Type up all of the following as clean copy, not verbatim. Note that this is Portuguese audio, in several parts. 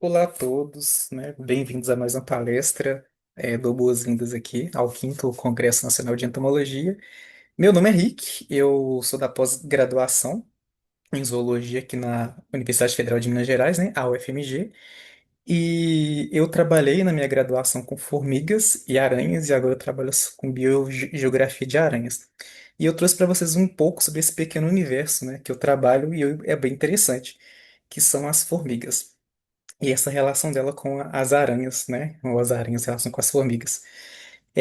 Olá a todos, né? Bem-vindos a mais uma palestra. Dou boas-vindas aqui ao quinto Congresso Nacional de Entomologia. Meu nome é Rick, eu sou da pós-graduação em Zoologia aqui na Universidade Federal de Minas Gerais, né? A UFMG. E eu trabalhei na minha graduação com formigas e aranhas, e agora eu trabalho com biogeografia de aranhas. E eu trouxe para vocês um pouco sobre esse pequeno universo, né? Que eu trabalho é bem interessante, que são as formigas. E essa relação dela com as aranhas, né? Ou as aranhas, em relação com as formigas.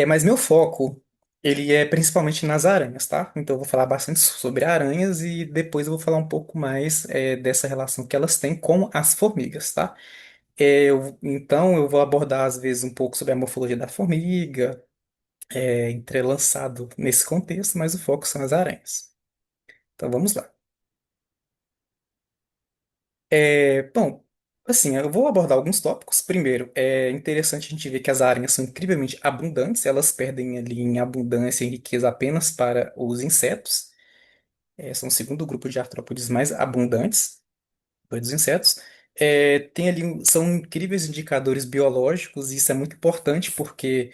Mas meu foco, ele é principalmente nas aranhas, tá? Então eu vou falar bastante sobre aranhas e depois eu vou falar um pouco mais dessa relação que elas têm com as formigas, tá? Então eu vou abordar às vezes um pouco sobre a morfologia da formiga, entrelaçado nesse contexto, mas o foco são as aranhas. Então vamos lá. Bom, assim, eu vou abordar alguns tópicos. Primeiro, é interessante a gente ver que as aranhas são incrivelmente abundantes, elas perdem ali em abundância e riqueza apenas para os insetos. São o segundo grupo de artrópodes mais abundantes, depois dos insetos. Tem ali, são incríveis indicadores biológicos, e isso é muito importante porque,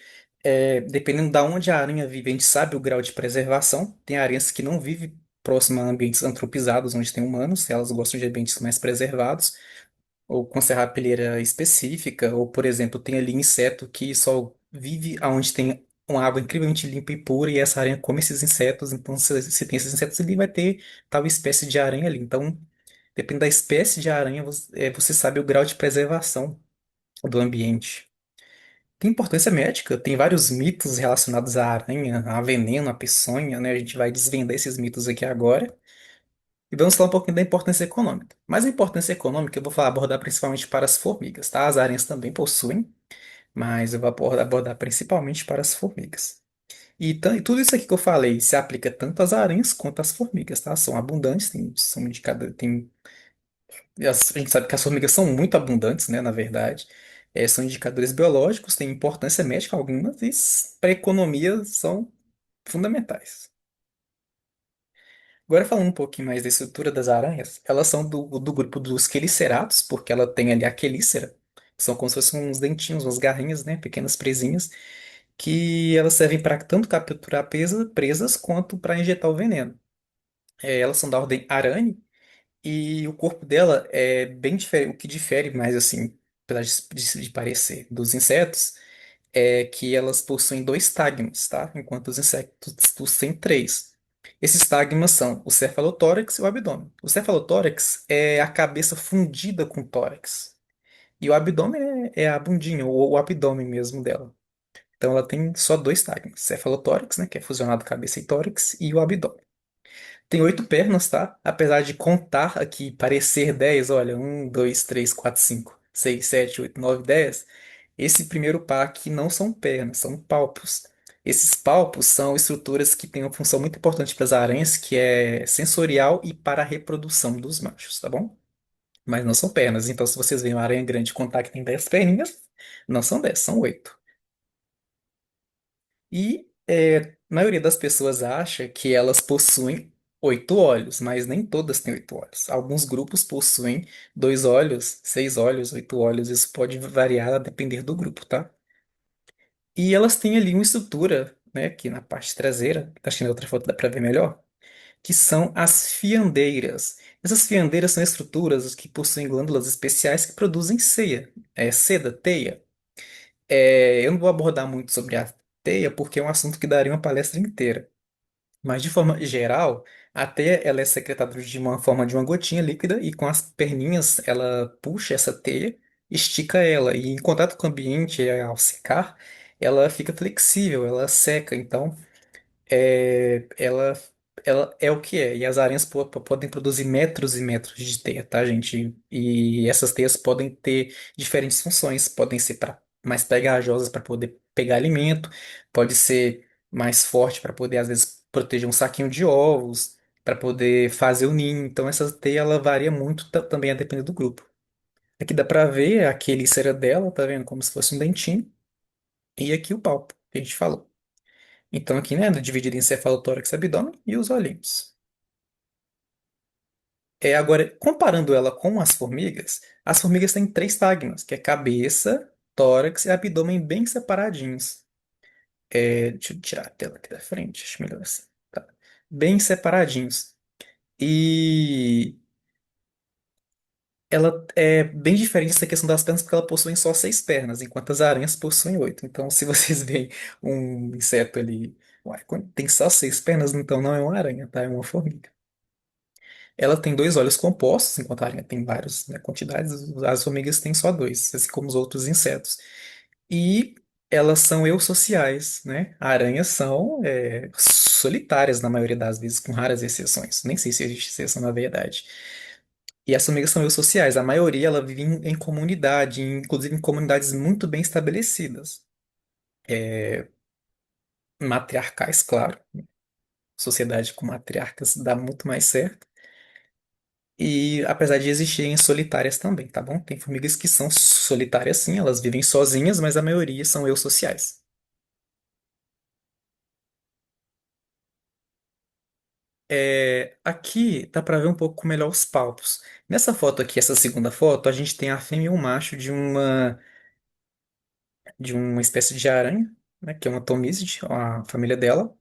dependendo da onde a aranha vive, a gente sabe o grau de preservação. Tem aranhas que não vivem próximo a ambientes antropizados, onde tem humanos, elas gostam de ambientes mais preservados ou com serrapilheira específica, ou, por exemplo, tem ali inseto que só vive onde tem uma água incrivelmente limpa e pura, e essa aranha come esses insetos, então se tem esses insetos ali, vai ter tal espécie de aranha ali. Então, depende da espécie de aranha, você sabe o grau de preservação do ambiente. Tem importância médica, tem vários mitos relacionados à aranha, a veneno, a peçonha, né? A gente vai desvendar esses mitos aqui agora. E vamos falar um pouquinho da importância econômica. Mas a importância econômica eu vou falar, abordar principalmente para as formigas, tá? As aranhas também possuem, mas eu vou abordar principalmente para as formigas. E tudo isso aqui que eu falei se aplica tanto às aranhas quanto às formigas, tá? São abundantes, são indicadas, a gente sabe que as formigas são muito abundantes, né? Na verdade. São indicadores biológicos, têm importância médica algumas e para a economia são fundamentais. Agora falando um pouquinho mais da estrutura das aranhas, elas são do grupo dos queliceratos, porque ela tem ali a quelícera, que são como se fossem uns dentinhos, umas garrinhas, né, pequenas presinhas, que elas servem para tanto capturar presas quanto para injetar o veneno. Elas são da ordem Arane e o corpo dela é bem diferente, o que difere mais assim, apesar de parecer, dos insetos, é que elas possuem dois tagmas, tá? Enquanto os insetos possuem três. Esses tagmas são o cefalotórax e o abdômen. O cefalotórax é a cabeça fundida com o tórax. E o abdômen é a bundinha, ou o abdômen mesmo dela. Então ela tem só dois tagmas. Cefalotórax, né, que é fusionado cabeça e tórax, e o abdômen. Tem oito pernas, tá? Apesar de contar aqui, parecer 10, olha, um, dois, três, quatro, cinco, seis, sete, oito, nove, 10. Esse primeiro par aqui não são pernas, são palpos. Esses palpos são estruturas que têm uma função muito importante para as aranhas, que é sensorial e para a reprodução dos machos, tá bom? Mas não são pernas. Então, se vocês veem uma aranha grande e contar que tem 10 perninhas, não são 10, são 8. E a maioria das pessoas acha que elas possuem 8 olhos, mas nem todas têm 8 olhos. Alguns grupos possuem 2 olhos, 6 olhos, 8 olhos. Isso pode variar a depender do grupo, tá? E elas têm ali uma estrutura, né, aqui na parte traseira, acho que na outra foto dá para ver melhor, que são as fiandeiras. Essas fiandeiras são estruturas que possuem glândulas especiais que produzem seda, teia. Eu não vou abordar muito sobre a teia porque é um assunto que daria uma palestra inteira. Mas de forma geral, a teia ela é secretada de uma forma de uma gotinha líquida e com as perninhas ela puxa essa teia, estica ela e em contato com o ambiente ao secar, ela fica flexível, ela seca. Então ela é o que é. E as aranhas podem produzir metros e metros de teia, tá, gente? E essas teias podem ter diferentes funções. Podem ser mais pegajosas para poder pegar alimento, pode ser mais forte para poder, às vezes, proteger um saquinho de ovos, para poder fazer o ninho. Então, essa teia ela varia muito também a depender do grupo. Aqui dá para ver a quelícera dela, tá vendo? Como se fosse um dentinho. E aqui o palpo, que a gente falou. Então aqui, né, dividido em cefalotórax e abdômen e os olhinhos. Agora, comparando ela com as formigas têm três estágmas, que é cabeça, tórax e abdômen bem separadinhos. Deixa eu tirar a tela aqui da frente, acho melhor assim. Tá. Bem separadinhos. E ela é bem diferente dessa questão das pernas, porque ela possui só seis pernas, enquanto as aranhas possuem oito. Então, se vocês veem um inseto ali, uai, tem só seis pernas, então não é uma aranha, tá? É uma formiga. Ela tem dois olhos compostos, enquanto a aranha tem várias, né, quantidades, as formigas têm só dois, assim como os outros insetos. E elas são eusociais, né? Aranhas são solitárias na maioria das vezes, com raras exceções. Nem sei se existe exceção na verdade. E as formigas são eusociais. A maioria ela vive em comunidade, inclusive em comunidades muito bem estabelecidas. Matriarcais, claro. Sociedade com matriarcas dá muito mais certo. E apesar de existirem solitárias também, tá bom? Tem formigas que são solitárias sim, elas vivem sozinhas, mas a maioria são eusociais. Aqui dá para ver um pouco melhor os palpos. Nessa foto aqui, essa segunda foto, a gente tem a fêmea e o macho de uma espécie de aranha, né, que é uma Tomizid, a família dela.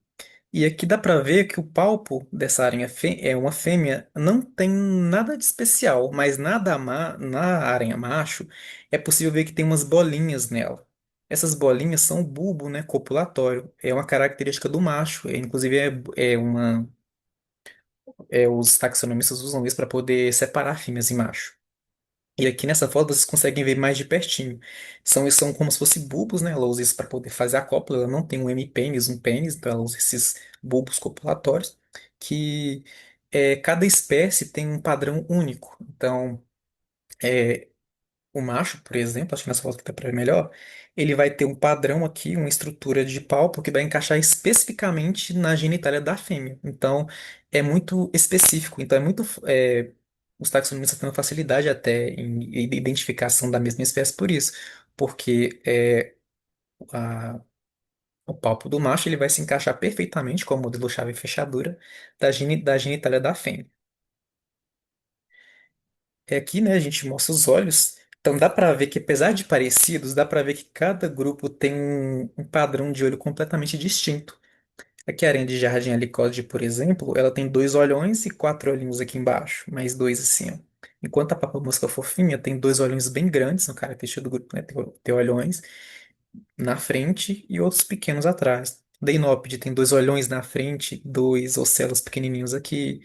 E aqui dá para ver que o palpo dessa aranha é uma fêmea, não tem nada de especial, mas na aranha macho é possível ver que tem umas bolinhas nela. Essas bolinhas são o bulbo, né, copulatório. É uma característica do macho. Inclusive os taxonomistas usam isso para poder separar fêmeas e macho. E aqui nessa foto vocês conseguem ver mais de pertinho. São como se fossem bulbos, né? Ela usa isso para poder fazer a cópula. Ela não tem um hemipênis, um pênis, então ela usa esses bulbos copulatórios, que cada espécie tem um padrão único. Então, é, o macho, por exemplo, acho que nessa foto que tá para ver melhor, ele vai ter um padrão aqui, uma estrutura de palpo que vai encaixar especificamente na genitália da fêmea. Então, é muito específico. Então, os taxonomistas têm uma facilidade até em identificação da mesma espécie por isso, porque a- o palpo do macho ele vai se encaixar perfeitamente com o modelo chave e fechadura da genitália da fêmea. Aqui, né, a gente mostra os olhos. Então dá para ver que, apesar de parecidos, dá para ver que cada grupo tem um padrão de olho completamente distinto. Aqui a aranha de jardim a licorde, por exemplo, ela tem dois olhões e quatro olhinhos aqui embaixo, mais dois assim, ó. Enquanto a papa-mosca fofinha tem dois olhões bem grandes, no característica do grupo, né? Tem olhões na frente e outros pequenos atrás. Deinópide tem dois olhões na frente, dois ocelos pequenininhos aqui.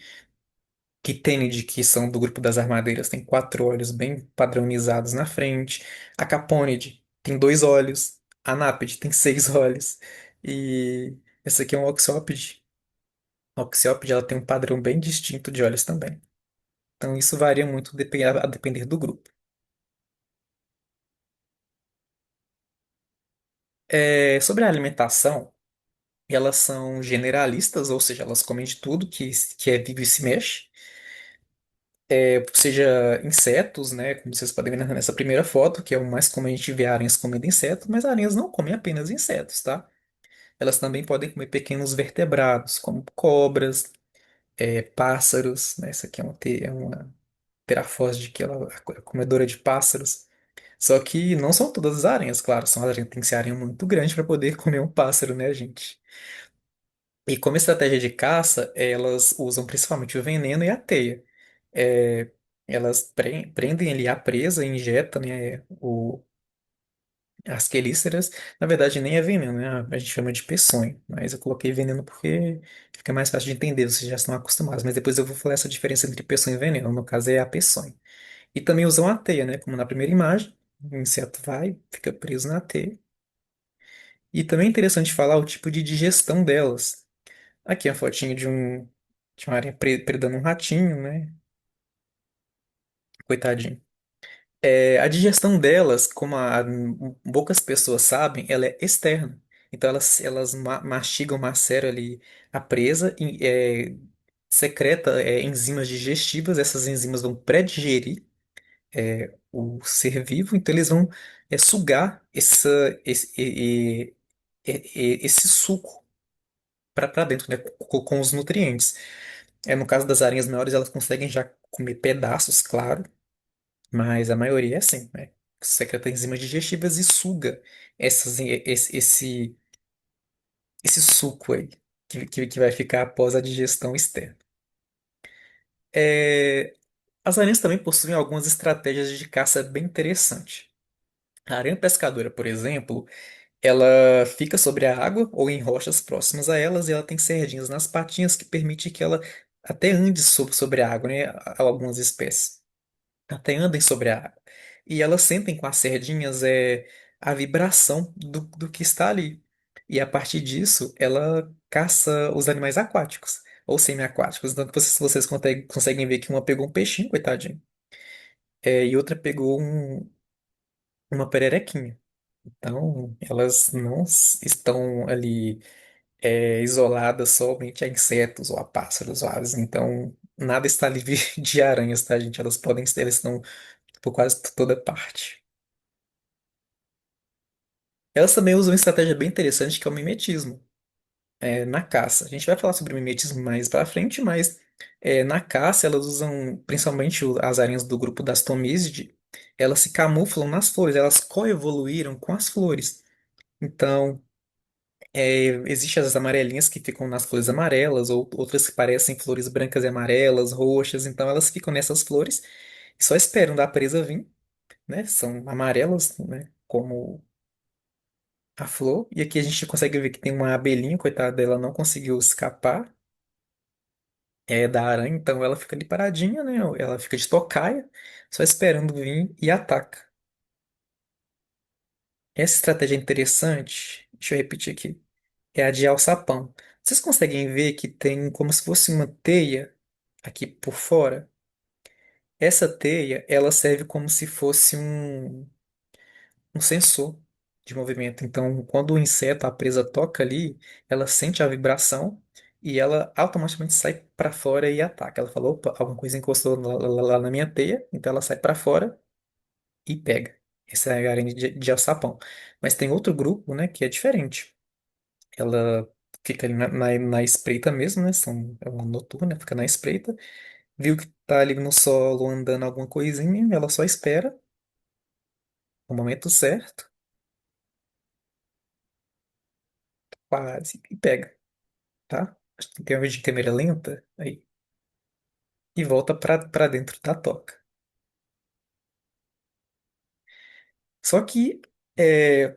Quitênide, que são do grupo das armadeiras, tem quatro olhos bem padronizados na frente. A Capônide tem dois olhos. A Anápide tem seis olhos. E essa aqui é um Oxyópide. A Oxyópide ela tem um padrão bem distinto de olhos também. Então isso varia muito a depender do grupo. Sobre a alimentação, elas são generalistas, ou seja, elas comem de tudo que é vivo e se mexe. Seja insetos, né? Como vocês podem ver nessa primeira foto, que é o mais comum a gente ver aranhas comendo insetos, mas aranhas não comem apenas insetos, tá? Elas também podem comer pequenos vertebrados, como cobras, pássaros, né? Essa aqui é uma terafóside, que ela é comedora de pássaros. Só que não são todas as aranhas, claro, são aranhas que tem que ser aranha muito grande para poder comer um pássaro, né, gente? E como estratégia de caça, elas usam principalmente o veneno e a teia. É, elas prendem ali a presa e injetam, né, as quelíceras. Na verdade, nem é veneno, né? A gente chama de peçonha. Mas eu coloquei veneno porque fica mais fácil de entender, vocês já estão acostumados. Mas depois eu vou falar essa diferença entre peçonha e veneno. No caso, é a peçonha. E também usam a teia, né? Como na primeira imagem. O inseto vai, fica preso na teia. E também é interessante falar o tipo de digestão delas. Aqui a fotinho de uma aranha predando um ratinho, né? Coitadinho. A digestão delas, como poucas pessoas sabem, ela é externa. Então elas mastigam, maceram ali a presa e secreta enzimas digestivas. Essas enzimas vão pré-digerir o ser vivo, então eles vão sugar esse suco para dentro, né? Com os nutrientes. No caso das aranhas maiores, elas conseguem já comer pedaços, claro, mas a maioria é assim, né? Secreta enzimas digestivas e suga esse suco aí, que vai ficar após a digestão externa. É, as aranhas também possuem algumas estratégias de caça bem interessantes. A aranha pescadora, por exemplo, ela fica sobre a água ou em rochas próximas a elas e ela tem serdinhas nas patinhas que permite que ela até ande sobre a água, né? Algumas espécies até andem sobre a água. E elas sentem com as serdinhas a vibração do que está ali. E a partir disso, ela caça os animais aquáticos ou semi-aquáticos. Então, vocês conseguem ver que uma pegou um peixinho, coitadinho, e outra pegou uma pererequinha. Então, elas não estão ali isoladas somente a insetos ou a pássaros ou aves. Então, nada está livre de aranhas, tá, gente? Elas estão por quase toda parte. Elas também usam uma estratégia bem interessante que é o mimetismo, na caça. A gente vai falar sobre mimetismo mais pra frente, mas na caça elas usam, principalmente as aranhas do grupo das Tomisidae, elas se camuflam nas flores, elas coevoluíram com as flores. Então, existem as amarelinhas que ficam nas flores amarelas, ou outras que parecem flores brancas e amarelas, roxas. Então, elas ficam nessas flores e só esperam da presa vir, né? São amarelas, né? Como a flor. E aqui a gente consegue ver que tem uma abelhinha, coitada dela, não conseguiu escapar da aranha, então ela fica ali paradinha, né? Ela fica de tocaia, só esperando vir e ataca. Essa estratégia é interessante, deixa eu repetir aqui, é a de alçapão. Vocês conseguem ver que tem como se fosse uma teia aqui por fora? Essa teia, ela serve como se fosse um sensor de movimento. Então, quando o inseto, a presa toca ali, ela sente a vibração e ela automaticamente sai para fora e ataca. Ela falou, opa, alguma coisa encostou lá na minha teia, então ela sai para fora e pega. Essa é a aranha de alçapão. Mas tem outro grupo, né, que é diferente. Ela fica ali na espreita mesmo, né? É uma noturna, fica na espreita. Viu que tá ali no solo andando alguma coisinha, ela só espera o momento certo, quase, e pega. Tá? Acho que tem uma vez de câmera lenta aí e volta para dentro da toca. Só que é,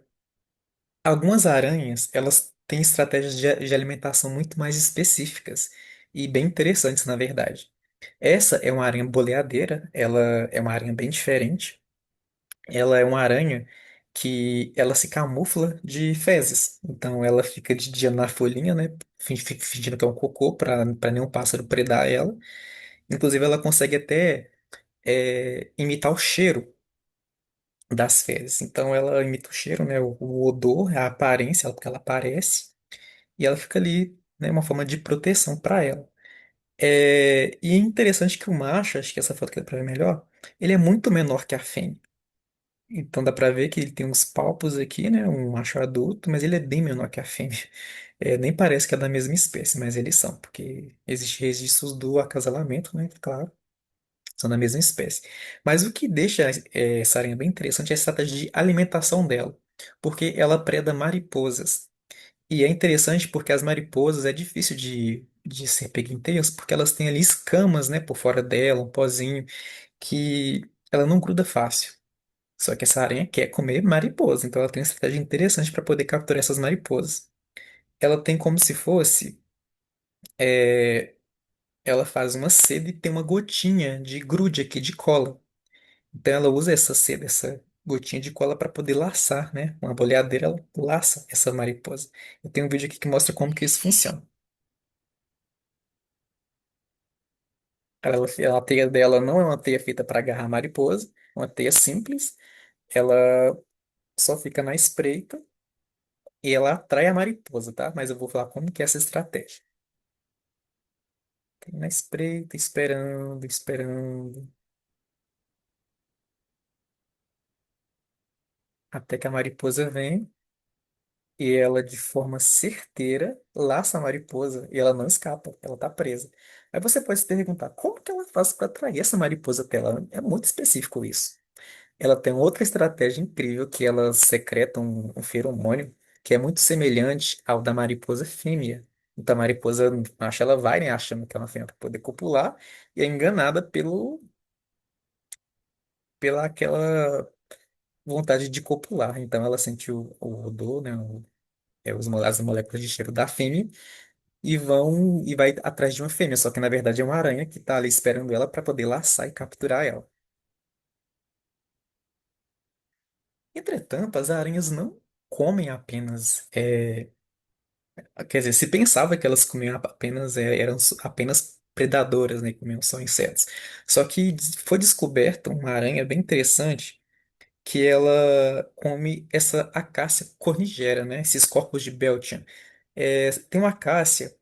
algumas aranhas elas têm estratégias de alimentação muito mais específicas e bem interessantes, na verdade. Essa é uma aranha boleadeira, ela é uma aranha bem diferente. Ela é uma aranha que ela se camufla de fezes. Então ela fica de dia na folhinha, né? Fingindo que é um cocô para nenhum pássaro predar ela. Inclusive ela consegue até imitar o cheiro das fezes. Então ela imita o cheiro, né, o odor, a aparência, porque ela aparece, e ela fica ali, né, uma forma de proteção para ela. E é interessante que o macho, acho que essa foto que dá pra ver melhor, ele é muito menor que a fêmea. Então dá pra ver que ele tem uns palpos aqui, né, um macho adulto, mas ele é bem menor que a fêmea. Nem parece que é da mesma espécie, mas eles são, porque existem registros do acasalamento, né, claro. São da mesma espécie. Mas o que deixa essa aranha bem interessante é a estratégia de alimentação dela, porque ela preda mariposas. E é interessante porque as mariposas é difícil de ser pega em teias, porque elas têm ali escamas, né, por fora dela, um pozinho, que ela não gruda fácil. Só que essa aranha quer comer mariposa, então ela tem uma estratégia interessante para poder capturar essas mariposas. Ela tem como se fosse, é, ela faz uma seda e tem uma gotinha de grude aqui, de cola. Então ela usa essa seda, essa gotinha de cola para poder laçar, né? Uma boleadeira, ela laça essa mariposa. Eu tenho um vídeo aqui que mostra como que isso funciona. A teia dela não é uma teia feita para agarrar mariposa, é uma teia simples. Ela só fica na espreita e ela atrai a mariposa, tá? Mas eu vou falar como que é essa estratégia. Tem na espreita, esperando, esperando, até que a mariposa vem e ela, de forma certeira, laça a mariposa e ela não escapa, ela tá presa. Aí você pode se perguntar, como que ela faz para atrair essa mariposa até ela? É muito específico isso. Ela tem outra estratégia incrível que ela secreta um feromônio que é muito semelhante ao da mariposa fêmea. Então a mariposa macho ela vai, né, achando que é uma fêmea para poder copular e é enganada pela aquela vontade de copular. Então ela sente o odor, né, as moléculas de cheiro da fêmea e vai atrás de uma fêmea. Só que na verdade é uma aranha que está ali esperando ela para poder laçar e capturar ela. Entretanto, as aranhas não comem apenas. Quer dizer, se pensava que elas comiam apenas, eram apenas predadoras, né? Comiam só insetos. Só que foi descoberta uma aranha bem interessante que ela come essa acácia cornigera, né? Esses corpos de Beltian. Tem uma acácia,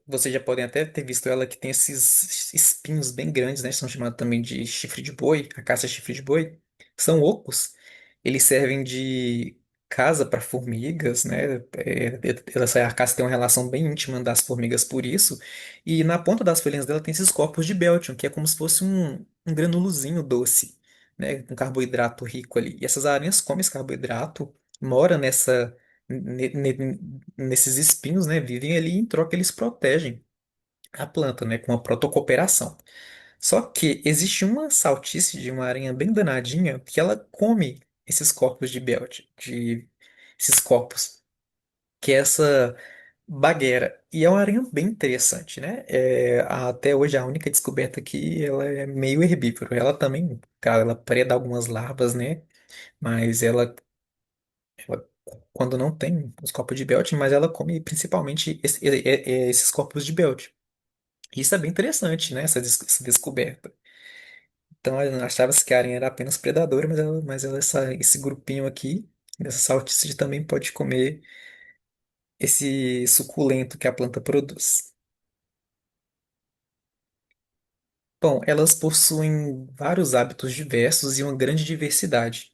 vocês já podem até ter visto ela que tem esses espinhos bem grandes, né? São chamados também de chifre de boi, acácia chifre de boi. São ocos. Eles servem de casa para formigas, né? Essa acácia tem uma relação bem íntima das formigas por isso. E na ponta das folhinhas dela tem esses corpos de Beltium, que é como se fosse um granulozinho doce, né? Um carboidrato rico ali. E essas aranhas comem esse carboidrato, moram nesses espinhos, né? Vivem ali e em troca eles protegem a planta, né? Com a protocooperação. Só que existe uma saltice de uma aranha bem danadinha que ela come esses corpos de Belt, esses corpos, que é essa bagueira. E é uma aranha bem interessante, né? Até hoje a única descoberta aqui, ela é meio herbívora. Ela também, cara, ela preda algumas larvas, né? Mas ela, quando não tem os corpos de Belt, mas ela come principalmente esses corpos de Belt. Isso é bem interessante, né? Essa descoberta. Então achava-se que a aranha era apenas predadora, esse grupinho aqui, dessa saltice, também pode comer esse suculento que a planta produz. Bom, elas possuem vários hábitos diversos e uma grande diversidade.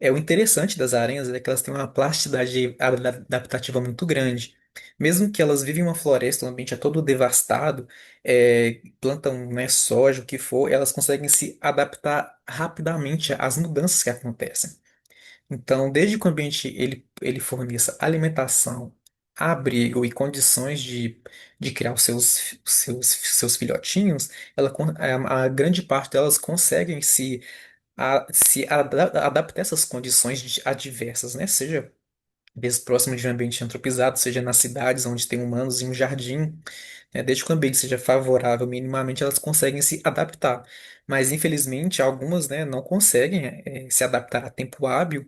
O interessante das aranhas é que elas têm uma plasticidade adaptativa muito grande. Mesmo que elas vivem em uma floresta, o ambiente é todo devastado, plantam, né, soja, o que for, elas conseguem se adaptar rapidamente às mudanças que acontecem. Então, desde que o ambiente ele forneça alimentação, abrigo e condições de criar seus filhotinhos, a grande parte delas conseguem adaptar essas condições adversas, né? Seja vezes próximo de um ambiente antropizado, seja nas cidades onde tem humanos em um jardim, né? Desde que o ambiente seja favorável minimamente, elas conseguem se adaptar. Mas, infelizmente, algumas, né, não conseguem, se adaptar a tempo hábil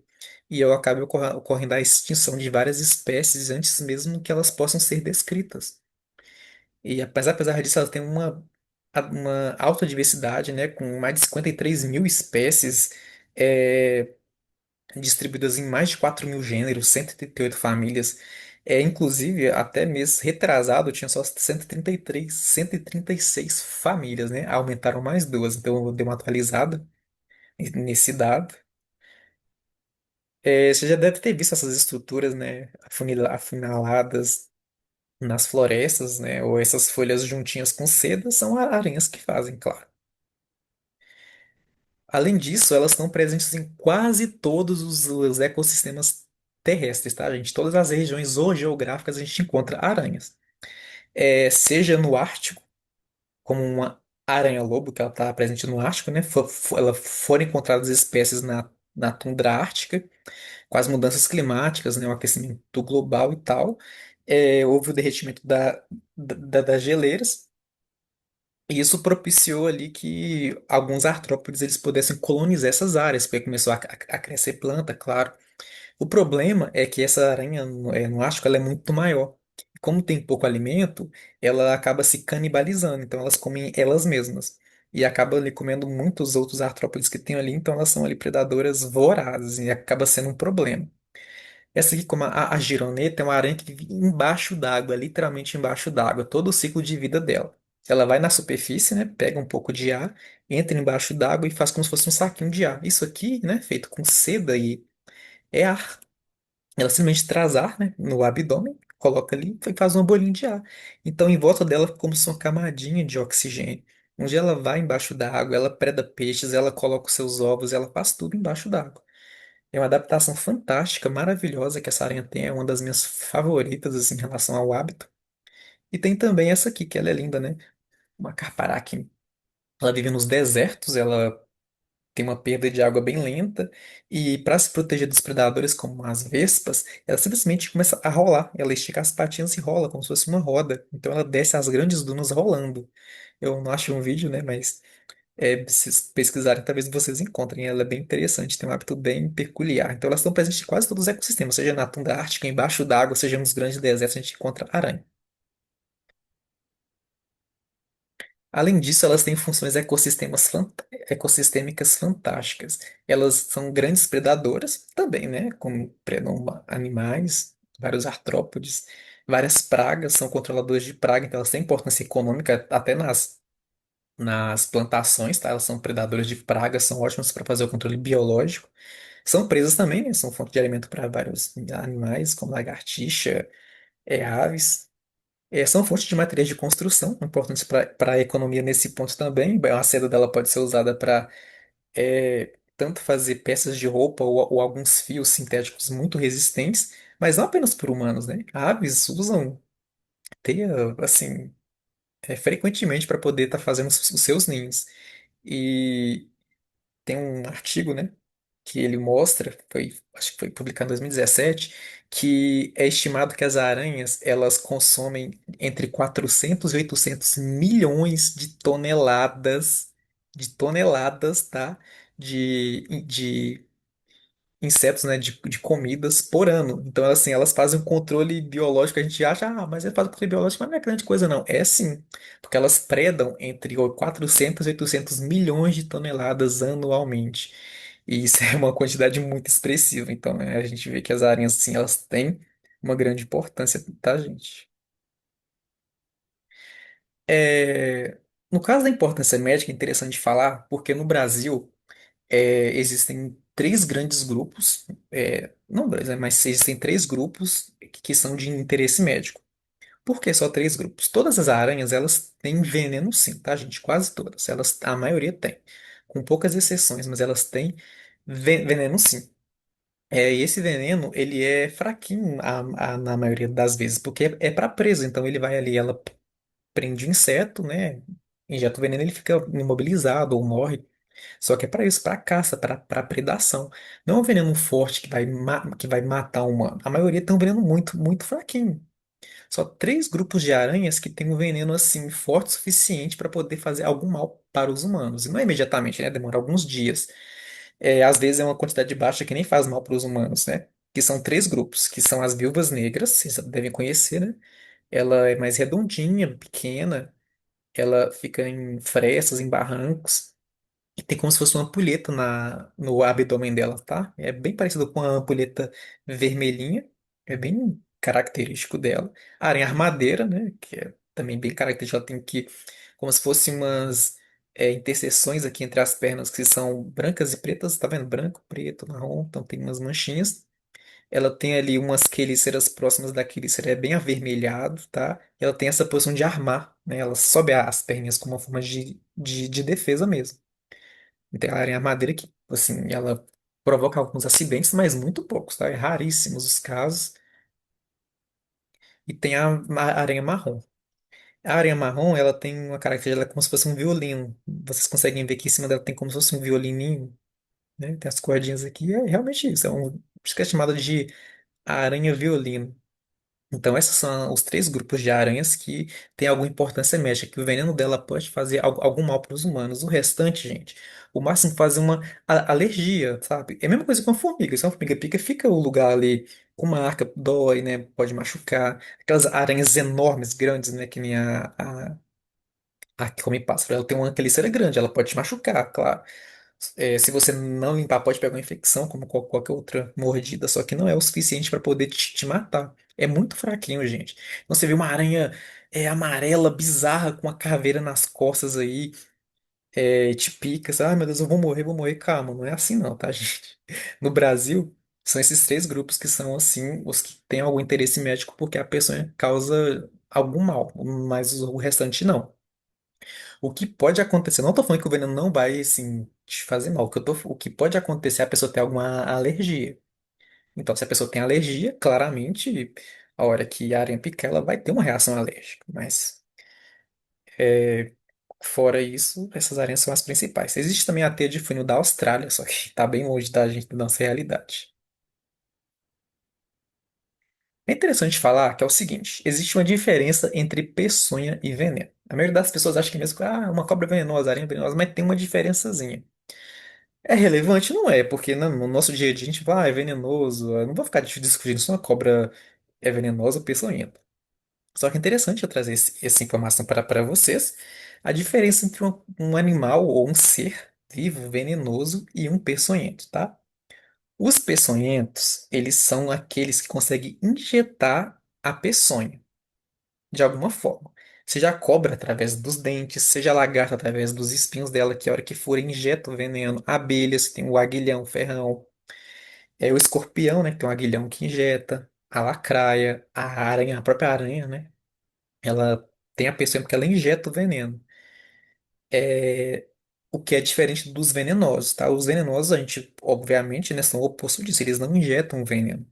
e acaba ocorrendo a extinção de várias espécies antes mesmo que elas possam ser descritas. E apesar disso, elas têm uma alta diversidade, né, com mais de 53 mil espécies, é, distribuídas em mais de 4 mil gêneros, 138 famílias. Inclusive, até mês retrasado, tinha só 136 famílias, né? Aumentaram mais duas, então eu dei uma atualizada nesse dado. Você já deve ter visto essas estruturas, né? Afunaladas nas florestas, né? Ou essas folhas juntinhas com seda, são aranhas que fazem, claro. Além disso, elas estão presentes em quase todos os ecossistemas terrestres, tá, gente? Todas as regiões zoogeográficas a gente encontra aranhas. Seja no Ártico, como uma aranha-lobo, que ela está presente no Ártico, né? Foram encontradas espécies na tundra ártica, com as mudanças climáticas, né? O aquecimento global e tal. Houve o derretimento das geleiras. E isso propiciou ali que alguns artrópodes eles pudessem colonizar essas áreas, porque começou a crescer planta, claro. O problema é que essa aranha no Ártico ela é muito maior. E como tem pouco alimento, ela acaba se canibalizando, então elas comem elas mesmas. E acaba ali comendo muitos outros artrópodes que tem ali, então elas são ali predadoras vorazes e acaba sendo um problema. Essa aqui, como a gironeta, é uma aranha que vive embaixo d'água, literalmente embaixo d'água, todo o ciclo de vida dela. Ela vai na superfície, né, pega um pouco de ar, entra embaixo d'água e faz como se fosse um saquinho de ar. Isso aqui, né, feito com seda e é ar. Ela simplesmente traz ar, né, no abdômen, coloca ali e faz uma bolinha de ar. Então, em volta dela, fica como se uma camadinha de oxigênio. Onde ela vai embaixo da água, ela preda peixes, ela coloca os seus ovos, ela faz tudo embaixo d'água. É uma adaptação fantástica, maravilhosa que essa aranha tem, é uma das minhas favoritas assim, em relação ao hábito. E tem também essa aqui, que ela é linda, né? Uma carparacne. Ela vive nos desertos, ela tem uma perda de água bem lenta e para se proteger dos predadores como as vespas, ela simplesmente começa a rolar. Ela estica as patinhas e rola como se fosse uma roda. Então ela desce as grandes dunas rolando. Eu não achei um vídeo, né? Mas se vocês pesquisarem, talvez vocês encontrem. Ela é bem interessante, tem um hábito bem peculiar. Então elas estão presentes em quase todos os ecossistemas, seja na tundra ártica, embaixo d'água, seja nos grandes desertos, a gente encontra aranha. Além disso, elas têm funções ecossistêmicas fantásticas. Elas são grandes predadoras também, né? Como predam animais, vários artrópodes, várias pragas, são controladoras de praga, então elas têm importância econômica até nas plantações, tá? Elas são predadoras de pragas, são ótimas para fazer o controle biológico. São presas também, né? São fonte de alimento para vários animais, como lagartixa, aves. São fontes de materiais de construção, importantes para a economia nesse ponto também. A seda dela pode ser usada para tanto fazer peças de roupa ou alguns fios sintéticos muito resistentes, mas não apenas por humanos, né? Aves usam teia, assim, frequentemente para poder estar fazendo os seus ninhos. E tem um artigo, né, que ele mostra, acho que foi publicado em 2017, que é estimado que as aranhas elas consomem entre 400 e 800 milhões de toneladas, tá, de insetos, né, de comidas por ano. Então, assim, elas fazem um controle biológico. A gente acha, mas elas fazem controle biológico, mas não é grande coisa, não. É sim, porque elas predam entre 400 e 800 milhões de toneladas anualmente. E isso é uma quantidade muito expressiva. Então, né, a gente vê que as aranhas, sim, elas têm uma grande importância, tá, gente? No caso da importância médica, é interessante falar, porque no Brasil, existem três grandes grupos, não dois, né, mas existem três grupos que são de interesse médico. Por que só três grupos? Todas as aranhas, elas têm veneno sim, tá, gente? Quase todas. A maioria tem. Com poucas exceções, mas elas têm veneno sim. E esse veneno, ele é fraquinho na maioria das vezes, porque é para presa. Então ele vai ali, ela prende o inseto, né? Injeta o veneno, ele fica imobilizado ou morre. Só que é para isso, para caça, para predação. Não é um veneno forte que vai matar o humano. A maioria tem um veneno muito, muito fraquinho. Só três grupos de aranhas que têm um veneno assim forte o suficiente para poder fazer algum mal para os humanos. E não é imediatamente, né? Demora alguns dias. Às vezes é uma quantidade baixa que nem faz mal para os humanos, né? Que são três grupos, que são as viúvas negras, vocês devem conhecer, né? Ela é mais redondinha, pequena, ela fica em frestas, em barrancos. E tem como se fosse uma ampulheta no abdômen dela, tá? É bem parecido com a ampulheta vermelhinha. É bem característico dela. A aranha armadeira, né? Que é também bem característica. Ela tem como se fossem umas interseções aqui entre as pernas que são brancas e pretas. Tá vendo? Branco, preto, marrom. Então tem umas manchinhas. Ela tem ali umas quelíceras próximas da quelícera, é bem avermelhado, tá? E ela tem essa posição de armar, né? Ela sobe as perninhas como uma forma de defesa mesmo. Tem a aranha madeira que, assim, ela provoca alguns acidentes, mas muito poucos, tá? É raríssimos os casos. E tem a aranha marrom. A aranha marrom, ela tem uma característica, ela é como se fosse um violino. Vocês conseguem ver que em cima dela tem como se fosse um violininho, né? Tem as cordinhas aqui, é realmente isso. Isso que é chamado de aranha violino. Então, esses são os três grupos de aranhas que têm alguma importância médica, que o veneno dela pode fazer algum mal para os humanos. O restante, gente, o máximo faz uma alergia, sabe? É a mesma coisa com a formiga. Se uma formiga pica, fica o lugar ali com marca, dói, né? Pode machucar. Aquelas aranhas enormes, grandes, né? Que nem a que come pássaro. Ela tem uma quelícera grande, ela pode te machucar, claro. Se você não limpar, pode pegar uma infecção, como qualquer outra mordida, só que não é o suficiente para poder te matar. É muito fraquinho, gente. Então, você vê uma aranha amarela, bizarra, com uma caveira nas costas aí, te pica, você, ai meu Deus, eu vou morrer, vou morrer. Calma, não é assim não, tá, gente? No Brasil. São esses três grupos que são, assim, os que têm algum interesse médico porque a peçonha causa algum mal, mas o restante não. O que pode acontecer, não tô falando que o veneno não vai, assim, te fazer mal. O que pode acontecer é a pessoa ter alguma alergia. Então, se a pessoa tem alergia, claramente, a hora que a aranha picar, ela vai ter uma reação alérgica. Mas, é, fora isso, essas aranhas são as principais. Existe também a teia de funil da Austrália, só que tá bem longe da gente, da nossa realidade. É interessante falar que é o seguinte: existe uma diferença entre peçonha e veneno. A maioria das pessoas acha que mesmo que uma cobra é venenosa, aranha é venenosa, mas tem uma diferençazinha. É relevante? Não é, porque no nosso dia a dia a gente fala, é venenoso. Eu não vou ficar discutindo se uma cobra é venenosa ou peçonhenta. Só que é interessante eu trazer essa informação para vocês. A diferença entre um animal ou um ser vivo venenoso e um peçonhento, tá? Os peçonhentos, eles são aqueles que conseguem injetar a peçonha de alguma forma. Seja a cobra através dos dentes, seja a lagarta através dos espinhos dela, que a hora que for injeta o veneno. Abelhas, tem o aguilhão, o ferrão. É o escorpião, né, que tem um aguilhão que injeta. A lacraia, a aranha, a própria aranha, né? Ela tem a peçonha porque ela injeta o veneno. É, o que é diferente dos venenosos, tá? Os venenosos, a gente, obviamente, né, são o oposto disso. Eles não injetam veneno.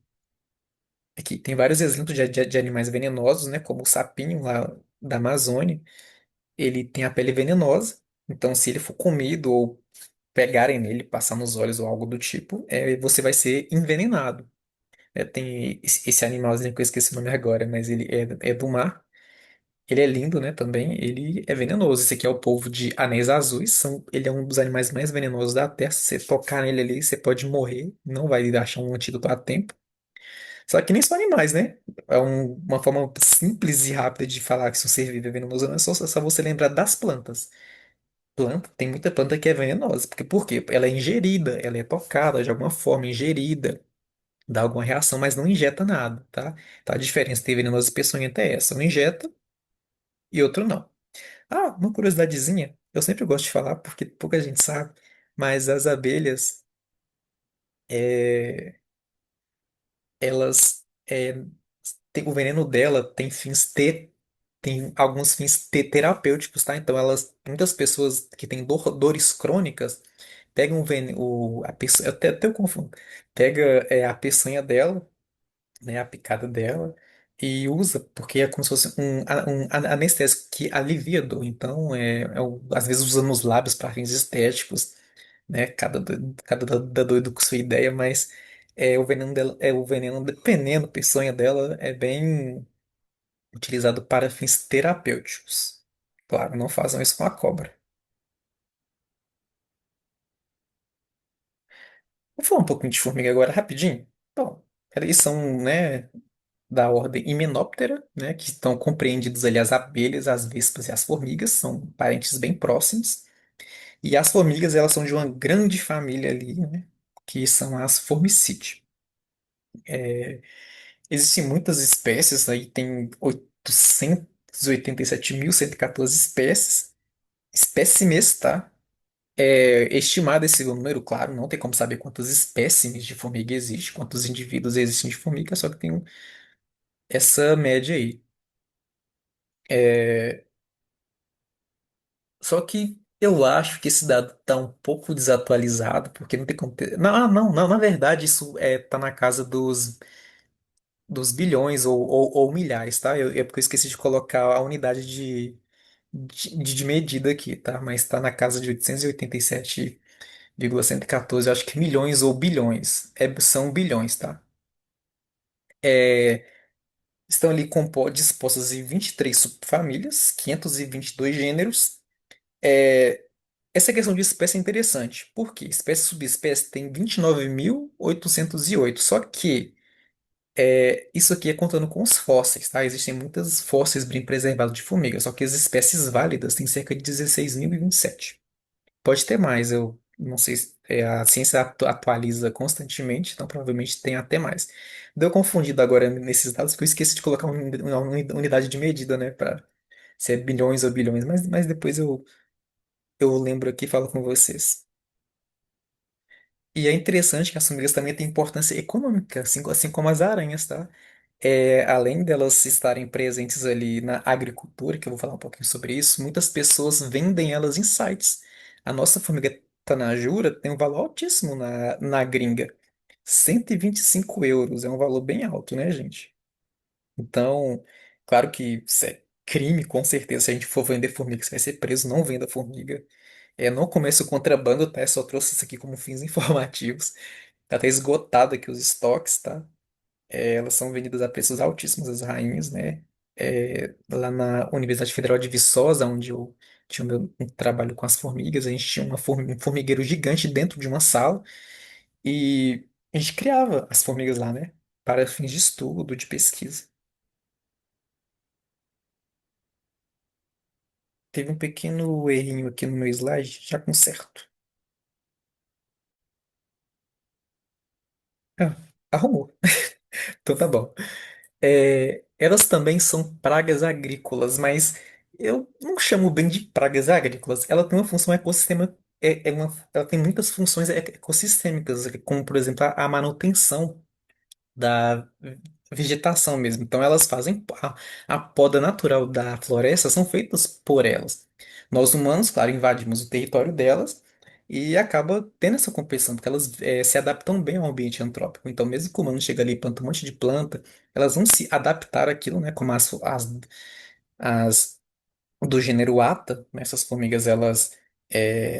Aqui tem vários exemplos de animais venenosos, né? Como o sapinho lá da Amazônia. Ele tem a pele venenosa. Então, se ele for comido ou pegarem nele, passar nos olhos ou algo do tipo, você vai ser envenenado. Tem esse animalzinho que eu esqueci o nome agora, mas ele é do mar. Ele é lindo, né? Também. Ele é venenoso. Esse aqui é o polvo de anéis azuis. Ele é um dos animais mais venenosos da Terra. Se você tocar nele ali, você pode morrer. Não vai achar um antídoto a tempo. Só que nem são animais, né? Uma forma simples e rápida de falar que se um ser vivo é venenoso não é só você lembrar das plantas. Tem muita planta que é venenosa. Por quê? Ela é ingerida, ela é tocada de alguma forma, ingerida, dá alguma reação, mas não injeta nada, tá? Então a diferença entre venenoso e peçonhenta é essa. Um injeta e outro não. Ah, uma curiosidadezinha. Eu sempre gosto de falar porque pouca gente sabe, mas as abelhas, é, elas, o veneno dela tem alguns fins terapêuticos, tá? Então muitas pessoas que têm dores crônicas pegam o veneno, a peçonha, até eu confundo, pega a peçonha dela, né, a picada dela e usa, porque é como se fosse um anestésico que alivia a dor. Então, às vezes usando os lábios para fins estéticos, né? Cada doido com sua ideia, mas o veneno dela, veneno, peçonha dela é bem utilizado para fins terapêuticos. Claro, não façam isso com a cobra. Vou falar um pouquinho de formiga agora, rapidinho. Bom, eles são, né, da ordem Hymenoptera, né, que estão compreendidos ali as abelhas, as vespas e as formigas, são parentes bem próximos. E as formigas, elas são de uma grande família ali, né, que são as Formicidae. Existem muitas espécies, aí tem 887.114 espécies, espécimes, tá? Estimado esse número, claro, não tem como saber quantos espécimes de formiga existem, quantos indivíduos existem de formiga, só que tem essa média aí. É, Só que eu acho que esse dado está um pouco desatualizado, porque não tem como ter. Não, não, na verdade, isso tá na casa dos bilhões ou milhares, tá? É porque eu esqueci de colocar a unidade de medida aqui, tá? Mas está na casa de 887,114, eu acho que milhões ou bilhões. São bilhões, tá? É, Estão ali dispostas em 23 subfamílias, 522 gêneros. É, Essa questão de espécie é interessante. Por quê? Espécie e subespécie tem 29.808. Só que isso aqui é contando com os fósseis, tá? Existem muitas fósseis bem preservados de formigas, só que as espécies válidas têm cerca de 16.027. Pode ter mais, eu não sei, a ciência atualiza constantemente, então provavelmente tem até mais. Deu confundido agora nesses dados, porque eu esqueci de colocar uma unidade de medida, né, para se é bilhões ou bilhões, mas depois eu lembro aqui e falo com vocês. E é interessante que as formigas também têm importância econômica, assim como as aranhas, tá? Além delas estarem presentes ali na agricultura, que eu vou falar um pouquinho sobre isso, muitas pessoas vendem elas em sites. A nossa formiga tanajura tem um valor altíssimo na gringa. 125 euros, é um valor bem alto, né, gente? Então, claro que isso é crime, com certeza. Se a gente for vender formiga, você vai ser preso, não venda formiga. Não comece o contrabando, tá? Eu só trouxe isso aqui como fins informativos. Tá até esgotado aqui os estoques, tá? Elas são vendidas a preços altíssimos, as rainhas, né? Lá na Universidade Federal de Viçosa, onde eu tinha o meu um trabalho com as formigas, a gente tinha um formigueiro gigante dentro de uma sala e a gente criava as formigas lá, né? Para fins de estudo, de pesquisa. Teve um pequeno errinho aqui no meu slide, já conserto. Ah, arrumou. Então tá bom. Elas também são pragas agrícolas, mas eu não chamo bem de pragas agrícolas. Ela tem uma função ecossistema, ela tem muitas funções ecossistêmicas, como por exemplo a manutenção da vegetação mesmo. Então elas fazem a poda natural da floresta são feitas por elas. Nós humanos, claro, invadimos o território delas e acaba tendo essa competição, porque elas se adaptam bem ao ambiente antrópico. Então, mesmo que o humano chega ali e planta um monte de planta, elas vão se adaptar àquilo, né? Como as do gênero Atta, né, essas formigas, elas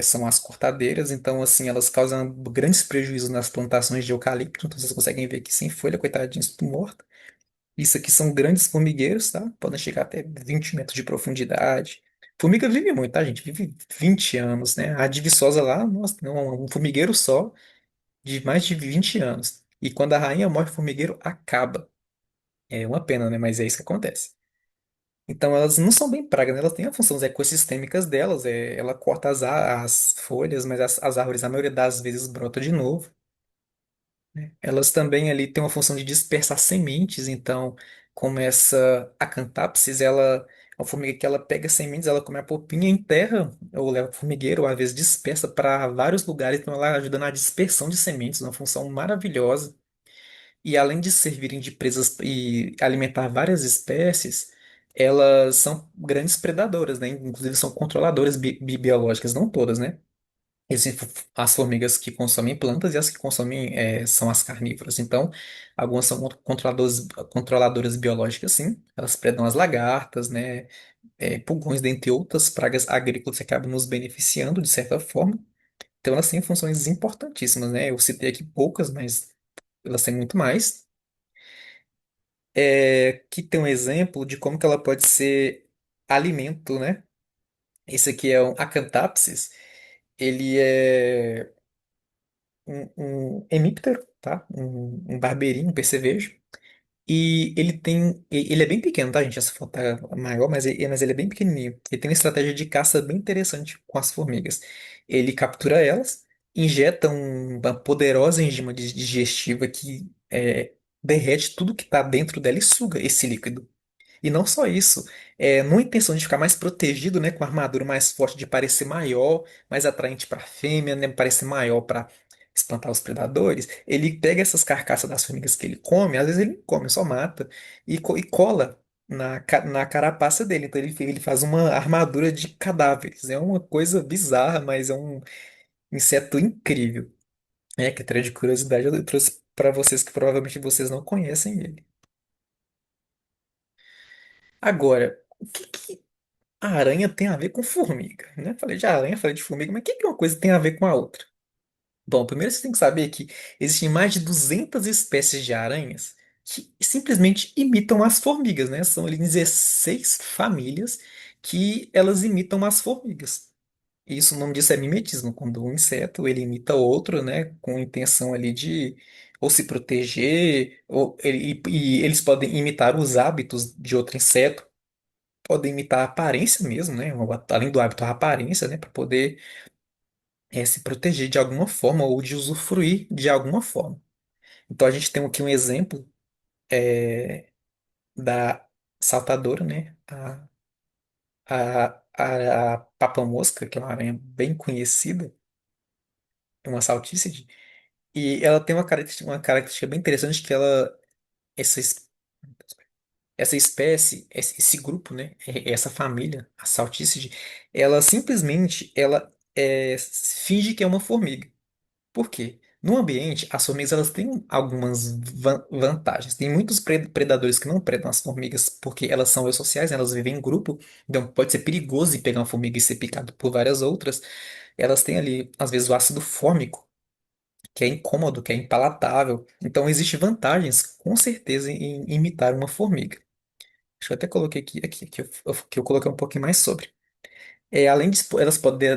são as cortadeiras, então, assim, elas causam grandes prejuízos nas plantações de eucalipto. Então, vocês conseguem ver aqui sem folha, coitadinhos, tudo morto. Isso aqui são grandes formigueiros, tá? Podem chegar até 20 metros de profundidade. Formiga vive muito, tá, gente? Vive 20 anos, né? A de Viçosa lá, nossa, tem um formigueiro só de mais de 20 anos. E quando a rainha morre, o formigueiro acaba. É uma pena, né? Mas é isso que acontece. Então elas não são bem pragas, né? Elas têm as funções ecossistêmicas delas. Ela corta as folhas, mas as árvores, a maioria das vezes, brota de novo. Elas também ali têm uma função de dispersar sementes, então, como essa acantapsis, ela é uma formiga que ela pega sementes, ela come a polpinha, enterra ou leva para o formigueiro, ou às vezes dispersa para vários lugares, então ela ajuda na dispersão de sementes, uma função maravilhosa. E além de servirem de presas e alimentar várias espécies, elas são grandes predadoras, né? Inclusive são controladoras biológicas, não todas, né? Existem as formigas que consomem plantas e as que consomem são as carnívoras. Então, algumas são controladoras biológicas, sim. Elas predam as lagartas, né? Pulgões, dentre outras pragas agrícolas que acabam nos beneficiando de certa forma. Então, elas têm funções importantíssimas, né? Eu citei aqui poucas, mas elas têm muito mais. Aqui tem um exemplo de como que ela pode ser alimento, né? Esse aqui é um Acanthaspis. Ele é um hemíptero, tá? Um barbeirinho, um percevejo. E ele é bem pequeno, tá, gente? Essa foto tá maior, mas ele é bem pequenininho. Ele tem uma estratégia de caça bem interessante com as formigas. Ele captura elas, injeta uma poderosa enzima digestiva que derrete tudo que está dentro dela e suga esse líquido. E não só isso, numa intenção de ficar mais protegido, né, com a armadura mais forte, de parecer maior, mais atraente para a fêmea, né, parecer maior para espantar os predadores, ele pega essas carcaças das formigas que ele come, às vezes ele não come, só mata, e cola na carapaça dele. Então ele faz uma armadura de cadáveres. É uma coisa bizarra, mas é um inseto incrível. Que até de curiosidade eu trouxe para vocês que provavelmente vocês não conhecem ele. Agora, o que a aranha tem a ver com formiga, né? Falei de aranha, falei de formiga, mas o que que uma coisa tem a ver com a outra? Bom, primeiro você tem que saber que existem mais de 200 espécies de aranhas que simplesmente imitam as formigas, né? São ali 16 famílias que elas imitam as formigas. Isso, o nome disso é mimetismo, quando um inseto ele imita outro, né? Com intenção ali de ou se proteger, e eles podem imitar os hábitos de outro inseto, podem imitar a aparência mesmo, né? Além do hábito, a aparência, né? Para poder se proteger de alguma forma ou de usufruir de alguma forma. Então a gente tem aqui um exemplo é, da saltadora, né? A papamosca, que é uma aranha bem conhecida, é uma saltícide. E ela tem uma característica bem interessante que ela, essa, essa espécie, esse grupo, né, essa família, a Salticide, ela simplesmente finge que é uma formiga. Por quê? No ambiente, as formigas elas têm algumas vantagens. Tem muitos predadores que não predam as formigas porque elas são eusociais, né, elas vivem em grupo, então pode ser perigoso ir pegar uma formiga e ser picado por várias outras. Elas têm ali, às vezes, o ácido fórmico, que é incômodo, que é impalatável. Então, existem vantagens, com certeza, em imitar uma formiga. Acho que eu até coloquei aqui que eu coloquei um pouquinho mais sobre. Além de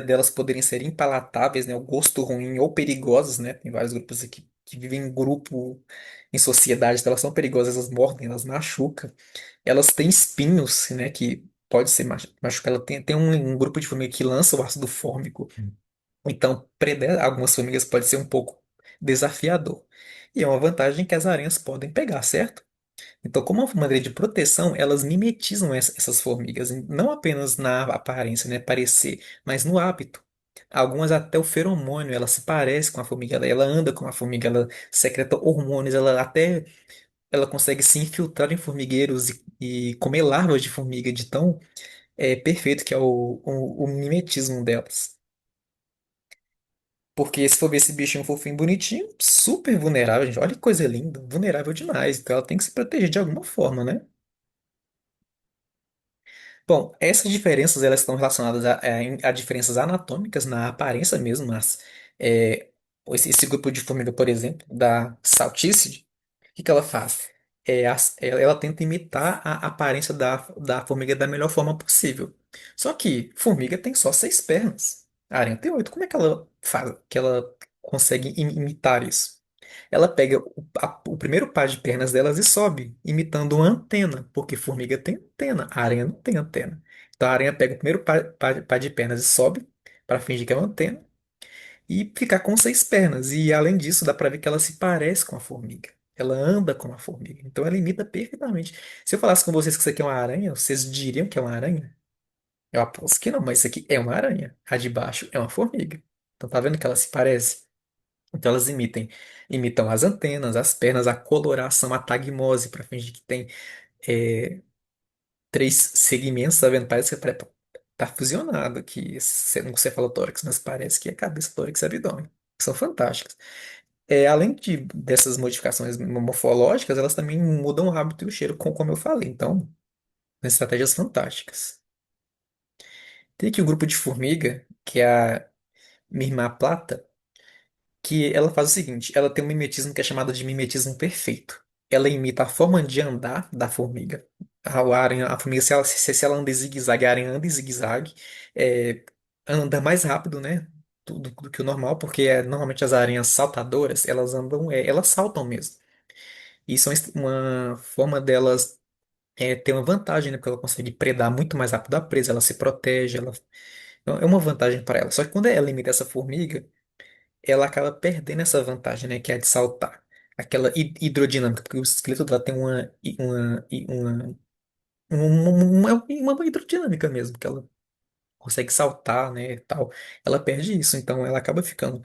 delas poderem ser impalatáveis, né, o gosto ruim ou perigosas, né, tem vários grupos aqui que vivem em grupo, em sociedade, então elas são perigosas, elas mordem, elas machucam. Elas têm espinhos, né, que pode ser machucar. Tem um grupo de formiga que lança o ácido fórmico. Então, prender algumas formigas pode ser um pouco desafiador. E é uma vantagem que as aranhas podem pegar, certo? Então, como uma maneira de proteção, elas mimetizam essas formigas, não apenas na aparência, né, parecer, mas no hábito. Algumas até o feromônio, ela se parece com a formiga, ela anda com a formiga, ela secreta hormônios, ela consegue se infiltrar em formigueiros e comer larvas de formiga, de tão perfeito que é o mimetismo delas. Porque se for ver esse bichinho fofinho, bonitinho, super vulnerável, gente. Olha que coisa linda, vulnerável demais. Então ela tem que se proteger de alguma forma, né? Bom, essas diferenças elas estão relacionadas a diferenças anatômicas na aparência mesmo, mas é, esse grupo de formiga, por exemplo, da Salticide, o que que ela faz? Ela tenta imitar a aparência da formiga da melhor forma possível. Só que formiga tem só 6 pernas, a aranha tem 8. Como é que ela faz, que ela consegue imitar isso? Ela pega o primeiro par de pernas delas e sobe, imitando uma antena, porque formiga tem antena, a aranha não tem antena. Então a aranha pega o primeiro par de pernas e sobe, para fingir que é uma antena, e ficar com 6 pernas. E além disso, dá para ver que ela se parece com a formiga. Ela anda como a formiga. Então ela imita perfeitamente. Se eu falasse com vocês que isso aqui é uma aranha, vocês diriam que é uma aranha? Eu aposto que não, mas isso aqui é uma aranha. A de baixo é uma formiga. Então tá vendo que ela se parece? Então elas imitam as antenas, as pernas, a coloração, a tagmose, para fingir que tem é, 3 segmentos, tá vendo? Parece que tá fusionado aqui um cefalotórax, mas parece que é cabeça, tórax e abdômen. São fantásticas. Além dessas modificações morfológicas, elas também mudam o hábito e o cheiro, como eu falei. Então, são estratégias fantásticas. Tem aqui um grupo de formiga, que é a Mirma plata, que ela faz o seguinte, ela tem um mimetismo que é chamado de mimetismo perfeito. Ela imita a forma de andar da formiga. A formiga, se ela anda em zigue-zague, a aranha anda em zigue-zague, é, anda mais rápido, né, do que o normal, porque normalmente as aranhas saltadoras, elas andam, elas saltam mesmo. Isso é uma forma delas ter uma vantagem, né, porque ela consegue predar muito mais rápido a presa, ela se protege, é uma vantagem para ela. Só que quando ela imita essa formiga, ela acaba perdendo essa vantagem, né, que é a de saltar. Aquela hidrodinâmica, porque o esqueleto dela tem uma hidrodinâmica mesmo, que ela consegue saltar, né, e tal. Ela perde isso, então ela acaba ficando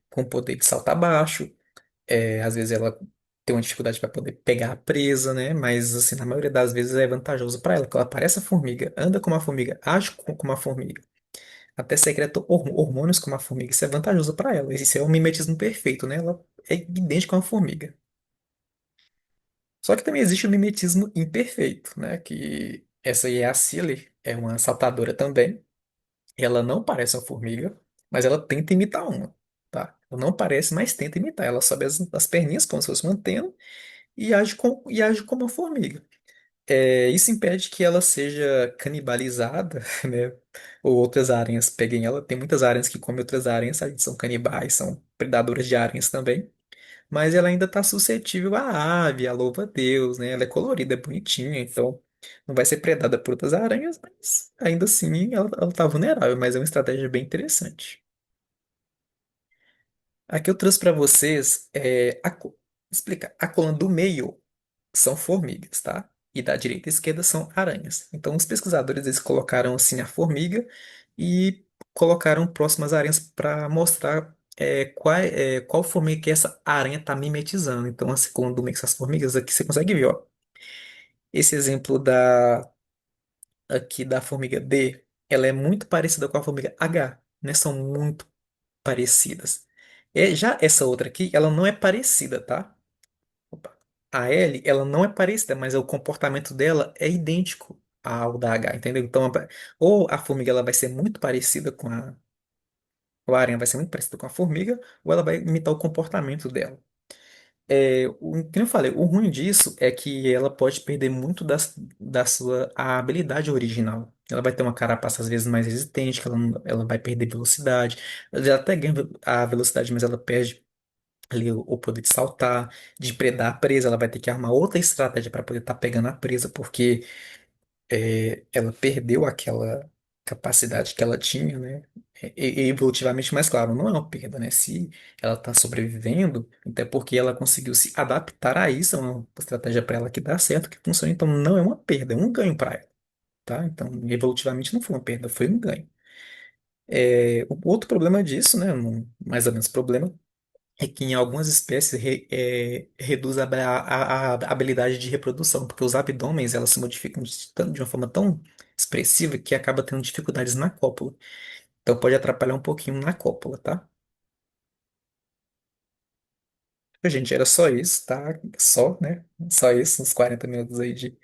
com o poder de saltar baixo. Às vezes ela tem uma dificuldade para poder pegar a presa, né, mas assim, na maioria das vezes é vantajoso para ela, porque ela parece a formiga, anda como uma formiga, age como uma formiga. Até secreta hormônios como a formiga. Isso é vantajoso para ela. Isso é um mimetismo perfeito, né? Ela é idêntica a uma formiga. Só que também existe o mimetismo imperfeito, né? Que essa aí é a Cilly, é uma saltadora também. Ela não parece uma formiga, mas ela tenta imitar uma, tá? Ela não parece, mas tenta imitar. Ela sobe as perninhas como se fosse uma antena e age como uma formiga. Isso impede que ela seja canibalizada, né? Ou outras aranhas peguem ela. Tem muitas aranhas que comem outras aranhas, sabe? São canibais, são predadoras de aranhas também. Mas ela ainda está suscetível à ave, à louva-a-Deus, né? Ela é colorida, é bonitinha, então não vai ser predada por outras aranhas, mas ainda assim ela tá vulnerável, mas é uma estratégia bem interessante. Aqui eu trouxe para vocês explicar. A coluna do meio são formigas, tá? E da direita e esquerda são aranhas. Então, os pesquisadores eles colocaram assim a formiga e colocaram próximas aranhas para mostrar. qual formiga que essa aranha está mimetizando. Então, assim, quando essas formigas aqui, você consegue ver, ó. Esse exemplo aqui da formiga D, ela é muito parecida com a formiga H, né? São muito parecidas. Já essa outra aqui, ela não é parecida, tá? Opa. A L, ela não é parecida, mas o comportamento dela é idêntico ao da H, entendeu? Então, ou a formiga ela vai ser muito parecida ou a aranha vai ser muito parecida com a formiga, ou ela vai imitar o comportamento dela. Que eu falei, o ruim disso é que ela pode perder muito da sua a habilidade original. Ela vai ter uma carapaça às vezes mais resistente, que ela vai perder velocidade. Ela até ganha a velocidade, mas ela perde ali o poder de saltar, de predar a presa. Ela vai ter que arrumar outra estratégia para poder estar pegando a presa, porque ela perdeu aquela capacidade que ela tinha, né? Evolutivamente, mas claro, não é uma perda, né? Se ela está sobrevivendo, então é porque ela conseguiu se adaptar a isso, é uma estratégia para ela que dá certo, que funciona, então não é uma perda, é um ganho para ela, tá? Então, evolutivamente não foi uma perda, foi um ganho. O outro problema disso, né? Mais ou menos problema, é que em algumas espécies reduz a habilidade de reprodução, porque os abdômenes elas se modificam de uma forma tão expressiva que acaba tendo dificuldades na cópula. Então pode atrapalhar um pouquinho na cópula, tá? Gente, era só isso, tá? Só, né? Só isso, uns 40 minutos aí de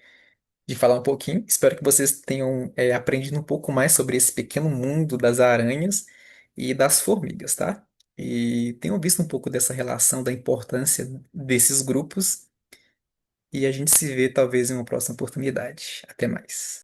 falar um pouquinho. Espero que vocês tenham aprendido um pouco mais sobre esse pequeno mundo das aranhas e das formigas, tá? E tenham visto um pouco dessa relação, da importância desses grupos. E a gente se vê talvez em uma próxima oportunidade. Até mais.